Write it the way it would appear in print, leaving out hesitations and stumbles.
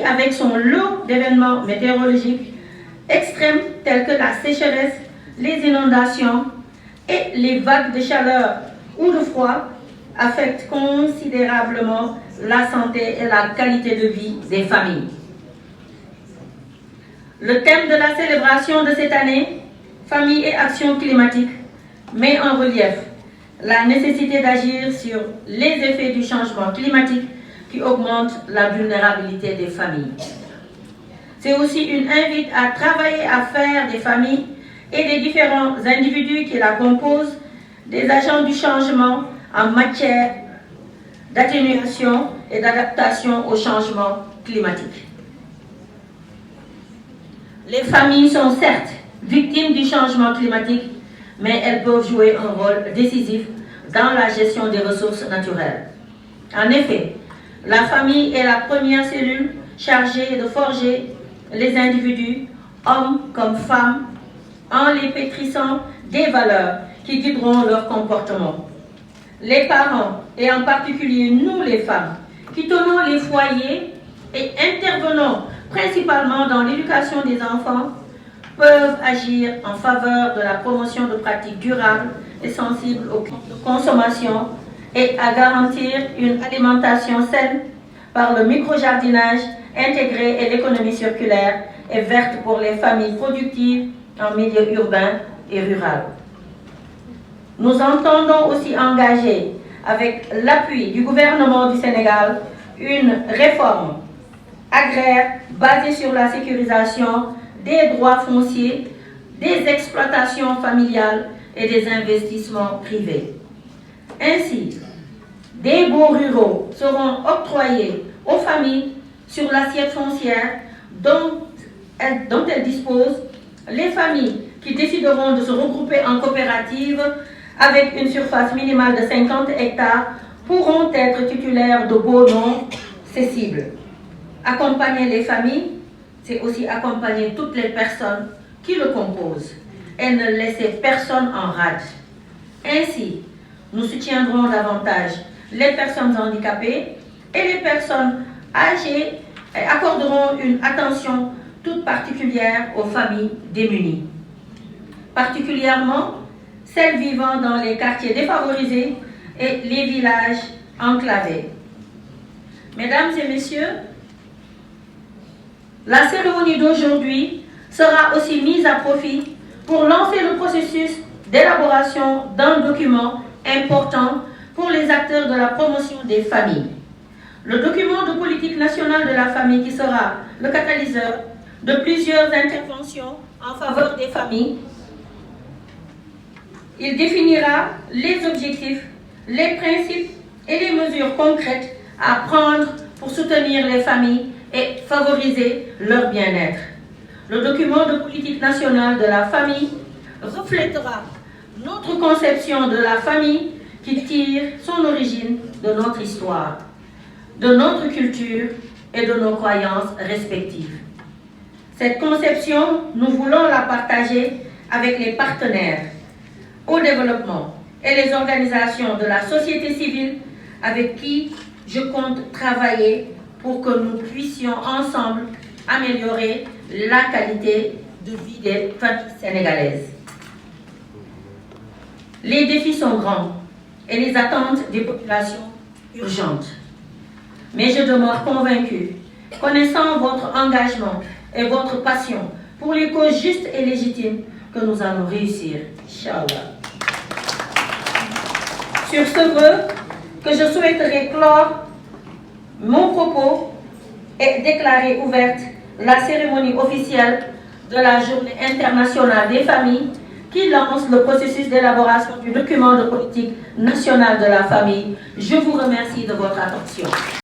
avec son lot d'événements météorologiques extrêmes tels que la sécheresse, les inondations et les vagues de chaleur ou de froid, affectent considérablement la santé et la qualité de vie des familles. Le thème de la célébration de cette année, Famille et action climatique, met en relief la nécessité d'agir sur les effets du changement climatique qui augmentent la vulnérabilité des familles. C'est aussi une invite à travailler à faire des familles et des différents individus qui la composent des agents du changement en matière d'atténuation et d'adaptation au changement climatique. Les familles sont certes victimes du changement climatique, mais elles peuvent jouer un rôle décisif dans la gestion des ressources naturelles. En effet, la famille est la première cellule chargée de forger les individus, hommes comme femmes, en les pétrissant des valeurs qui guideront leur comportement. Les parents, et en particulier nous les femmes, qui tenons les foyers et intervenons principalement dans l'éducation des enfants, peuvent agir en faveur de la promotion de pratiques durables et sensibles aux consommations et à garantir une alimentation saine par le micro-jardinage intégré et l'économie circulaire et verte pour les familles productives en milieu urbain et rural. Nous entendons aussi engager, avec l'appui du gouvernement du Sénégal, une réforme agraire basée sur la sécurisation des droits fonciers, des exploitations familiales et des investissements privés. Ainsi, des baux ruraux seront octroyés aux familles sur l'assiette foncière dont elles disposent. Les familles qui décideront de se regrouper en coopérative avec une surface minimale de 50 hectares pourront être titulaires de baux non cessibles. Accompagner les familles, c'est aussi accompagner toutes les personnes qui le composent et ne laisser personne en rade. Ainsi, nous soutiendrons davantage les personnes handicapées et les personnes âgées et accorderons une attention toute particulière aux familles démunies, particulièrement celles vivant dans les quartiers défavorisés et les villages enclavés. Mesdames et messieurs, la cérémonie d'aujourd'hui sera aussi mise à profit pour lancer le processus d'élaboration d'un document important pour les acteurs de la promotion des familles. Le document de politique nationale de la famille qui sera le catalyseur de plusieurs interventions en faveur des familles. Il définira les objectifs, les principes et les mesures concrètes à prendre pour soutenir les familles et favoriser leur bien-être. Le document de politique nationale de la famille reflètera notre conception de la famille qui tire son origine de notre histoire, de notre culture et de nos croyances respectives. Cette conception, nous voulons la partager avec les partenaires au développement et les organisations de la société civile avec qui je compte travailler pour que nous puissions ensemble améliorer la qualité de vie des familles sénégalaises. Les défis sont grands et les attentes des populations urgentes. Mais je demeure convaincue, connaissant votre engagement et votre passion pour les causes justes et légitimes, que nous allons réussir, Inch'Allah. Sur ce vœu, que je souhaiterais clore mon propos et déclarer ouverte la cérémonie officielle de la Journée internationale des familles qui lance le processus d'élaboration du document de politique nationale de la famille. Je vous remercie de votre attention.